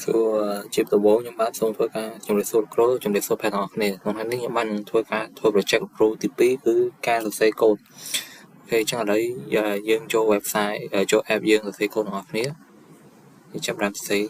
សួរជាដំបូងខ្ញុំបាទសូមធ្វើការជំរាបសួរគ្រូជំរាបសួរបងប្អូនគ្នាក្នុងថ្ងៃនេះខ្ញុំបាននឹងធ្វើការធ្វើ project គ្រូទី2គឺការសរសេរកូដអូខេចឹងឥឡូវយើងចូល website ចូល app យើងសរសេរកូដទាំងអស់គ្នាយើងចាប់ផ្ដើមសរសេរ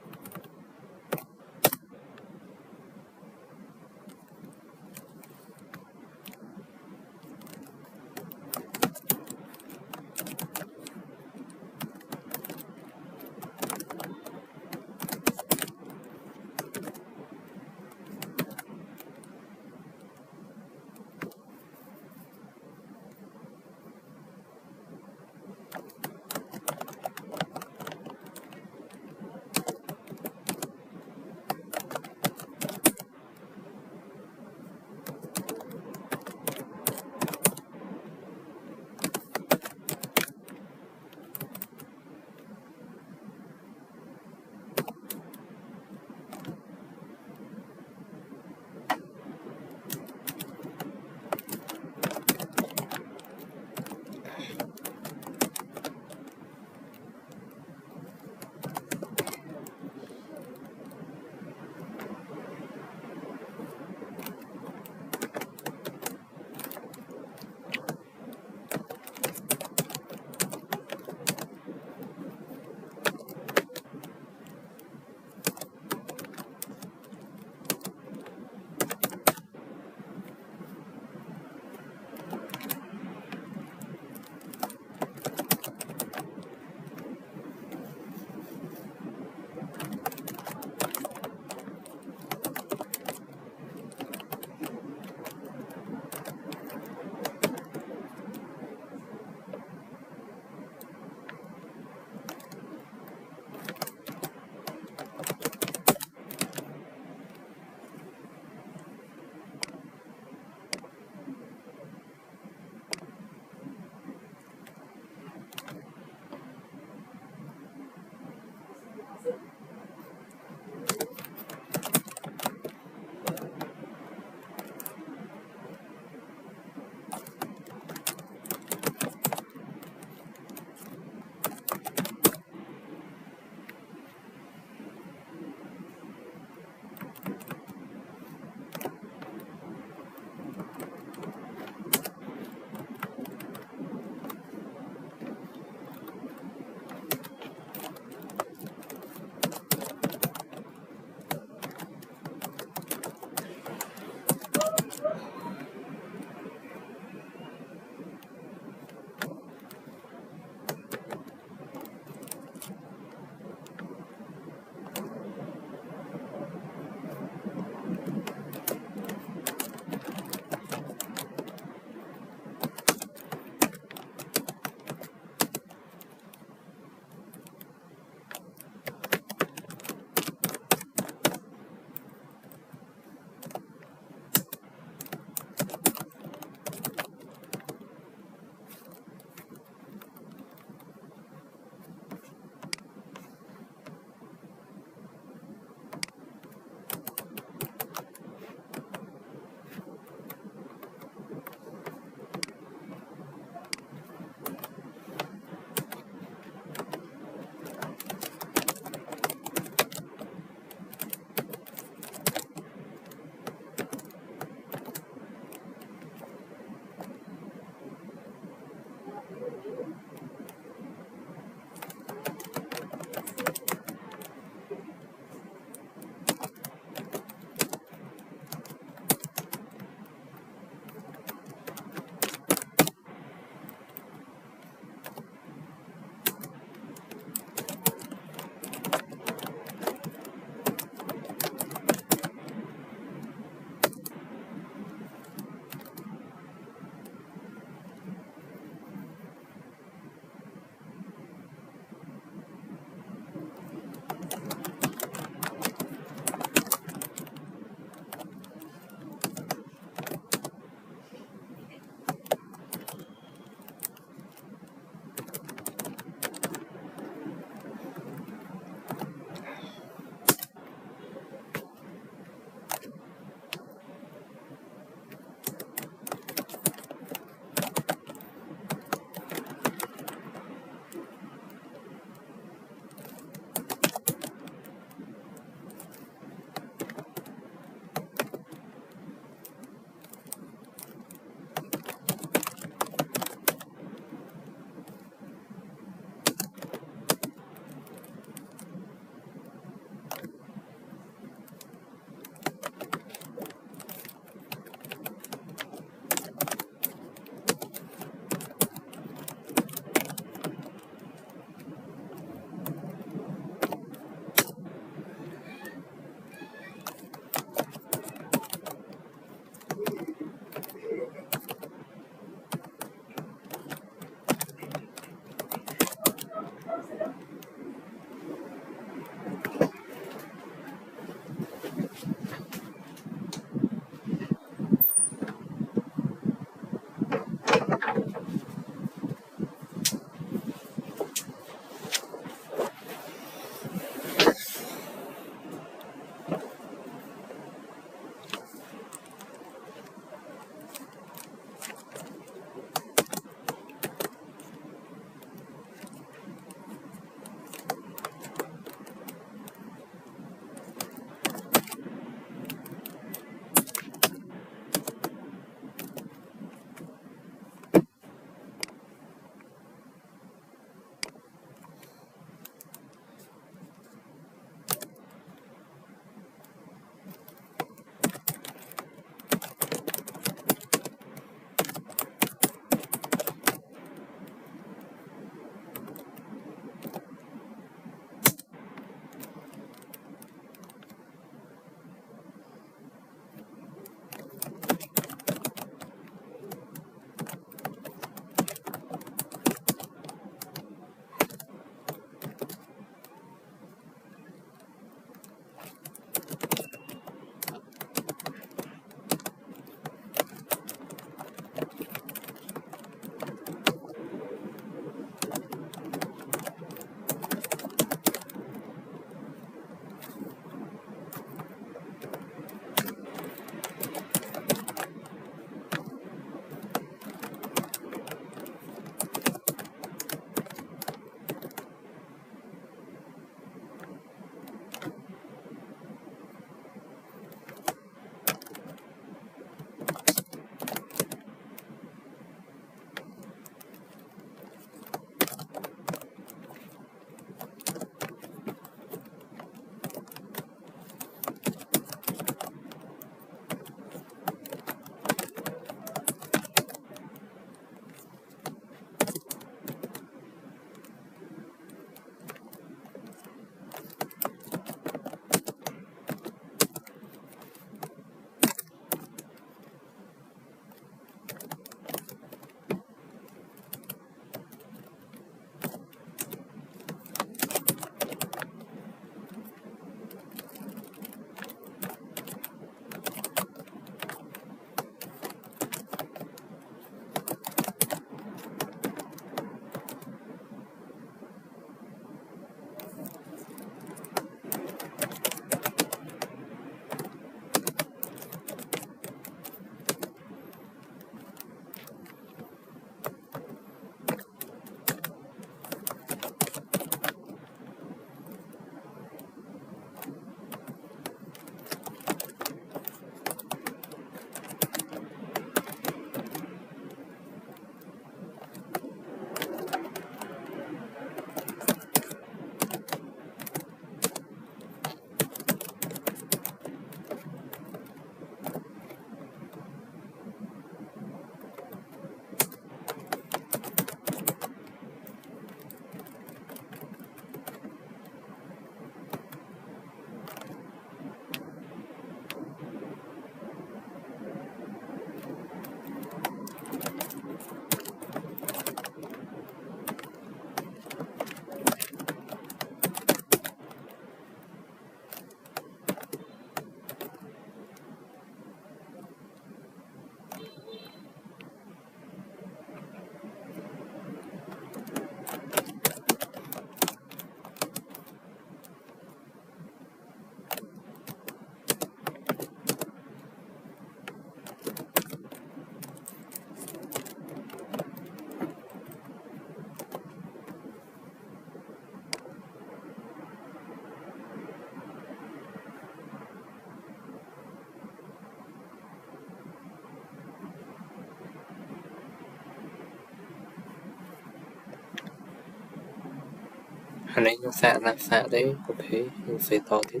anh ấy nó xạ làm xạ đấy, ok mình sẽ to tiếp.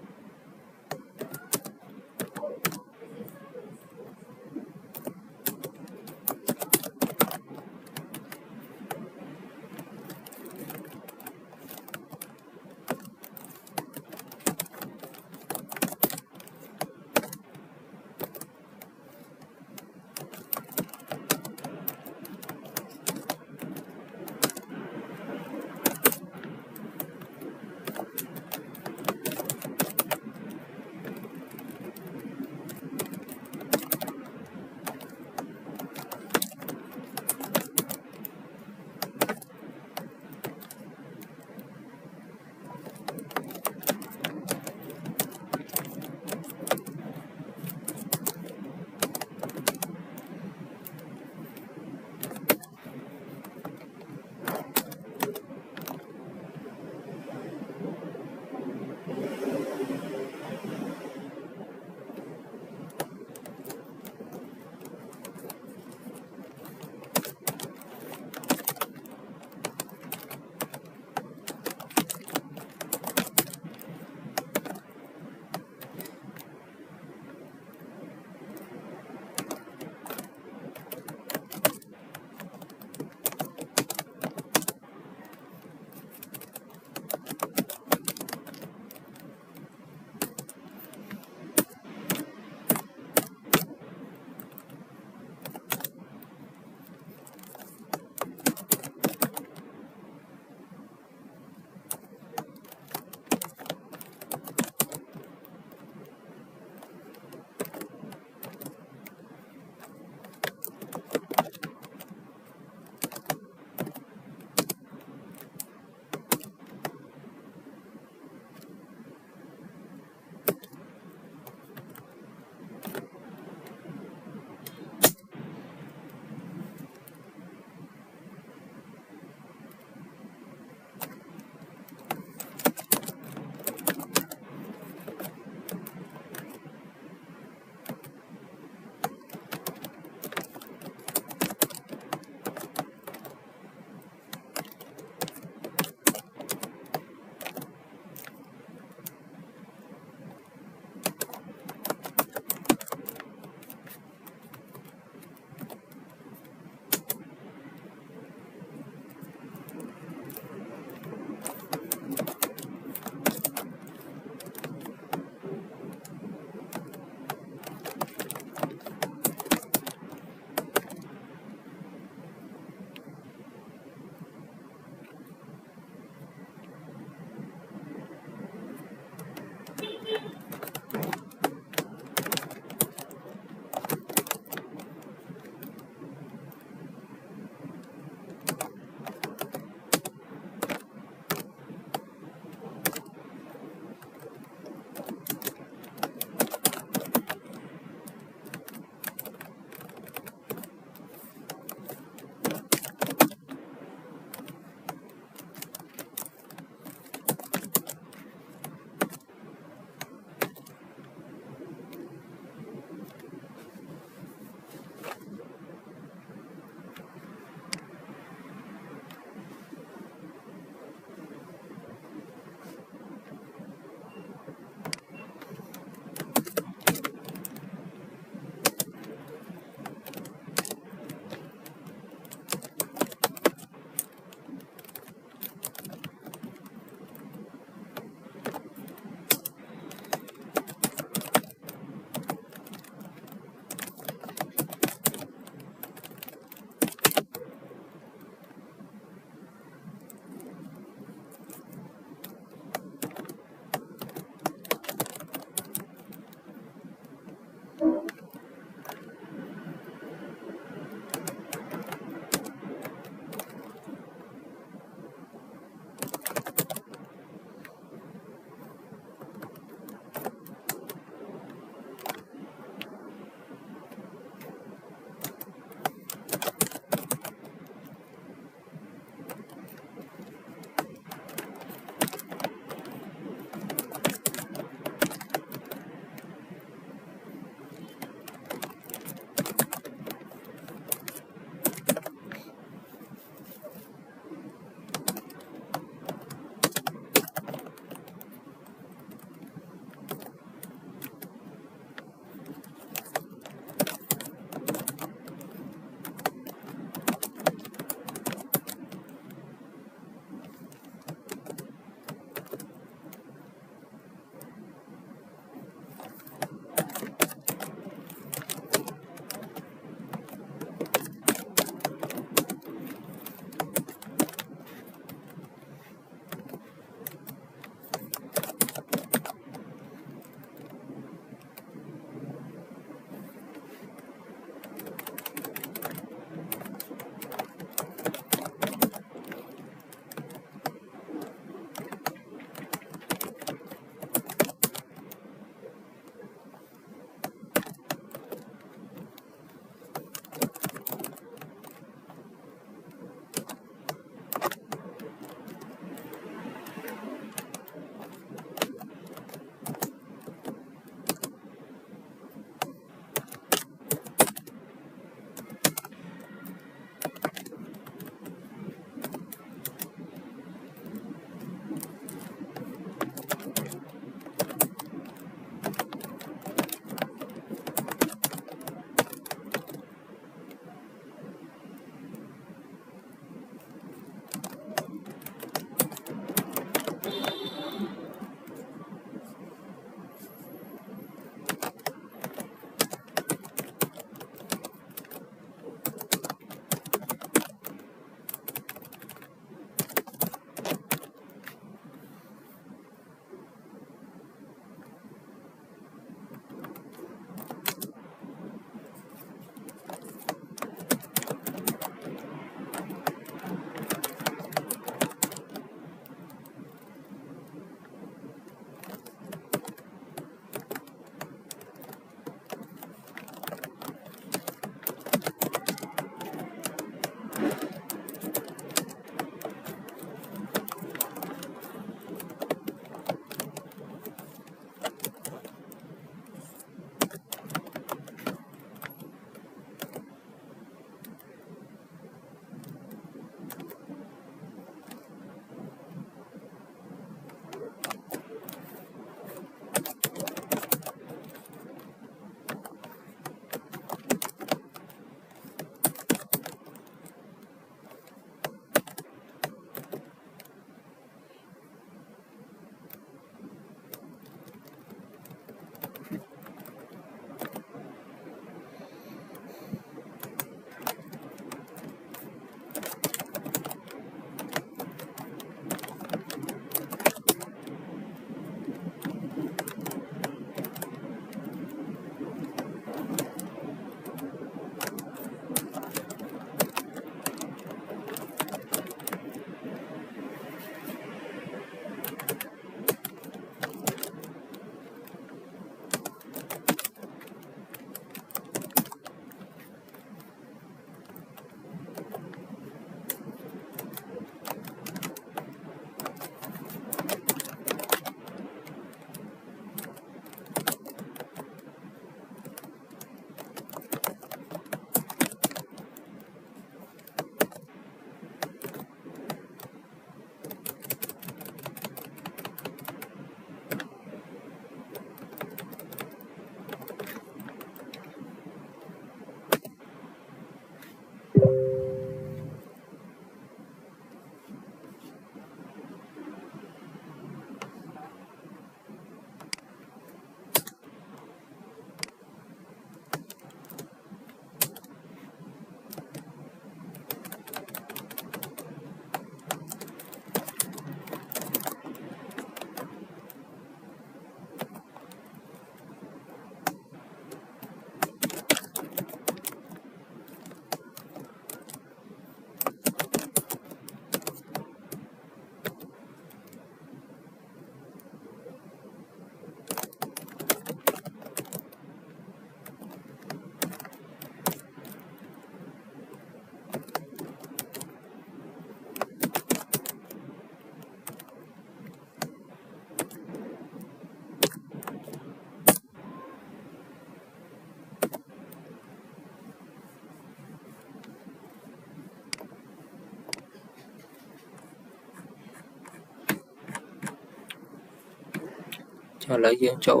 ឥឡូវយើងចូល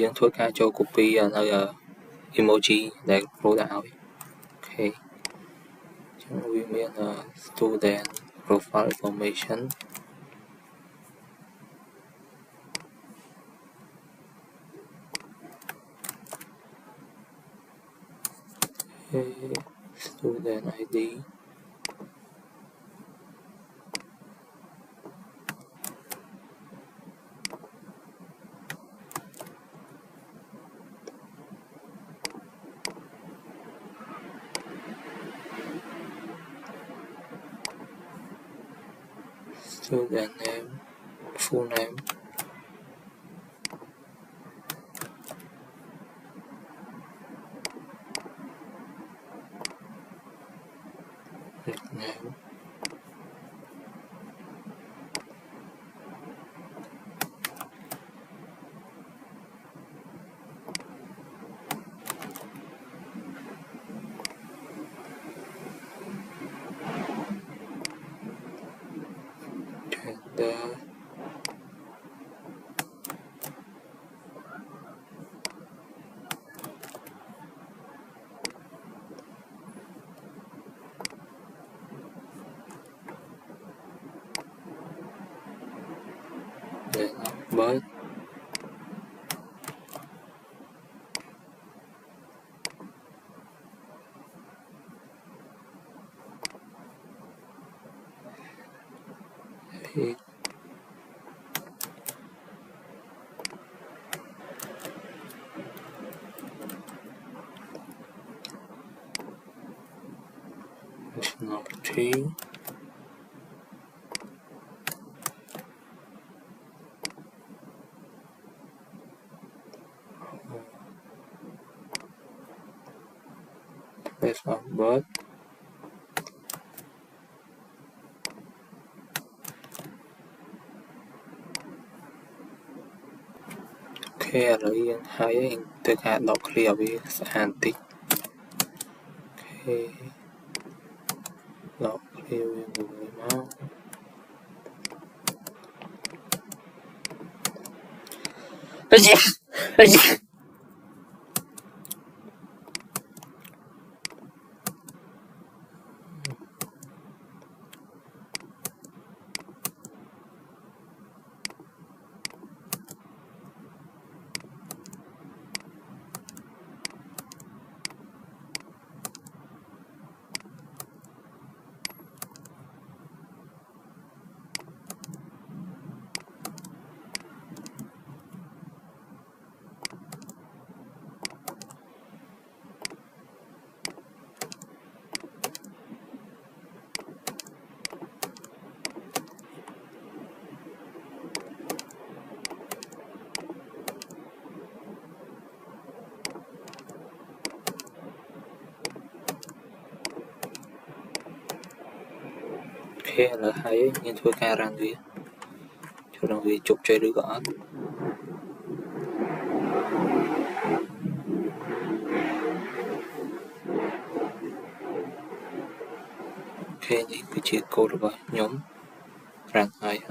យើងធ្វើការចូល copy នៅ emoji ដែលគ្រូដាក់ឲ្យអូខេចឹងវាមាន student profile information student ID student name full name nickname gender date of birth age nationality place of birth ok ឥឡូវយើងហើយទៅការដក clear វាស្អាតតិចអូខេដក clear វាមួយមកឥឡូវហើយយើងធ្វើការរ៉ាន់វាចូលដល់វាជោគជ័យឬក៏អត់អូខេនេះគឺជាកូដរបស់ខ្ញុំរ៉ាន់ហើយប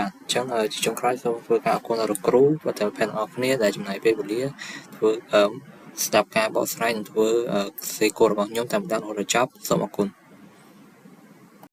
ាទអញ្ចឹងជាចុងក្រោយសូមធ្វើការអរគុណដល់លោកគ្រូព្រមទាំងប្អូនអរគ្នាដែលចំណាយពេលវេលាធ្វើស្ដាប់ការបកស្រាយនិងធ្វើសេគោលរបស់ខ្ញុំតាមដានរហូតដល់ចប់សូមអរគុណ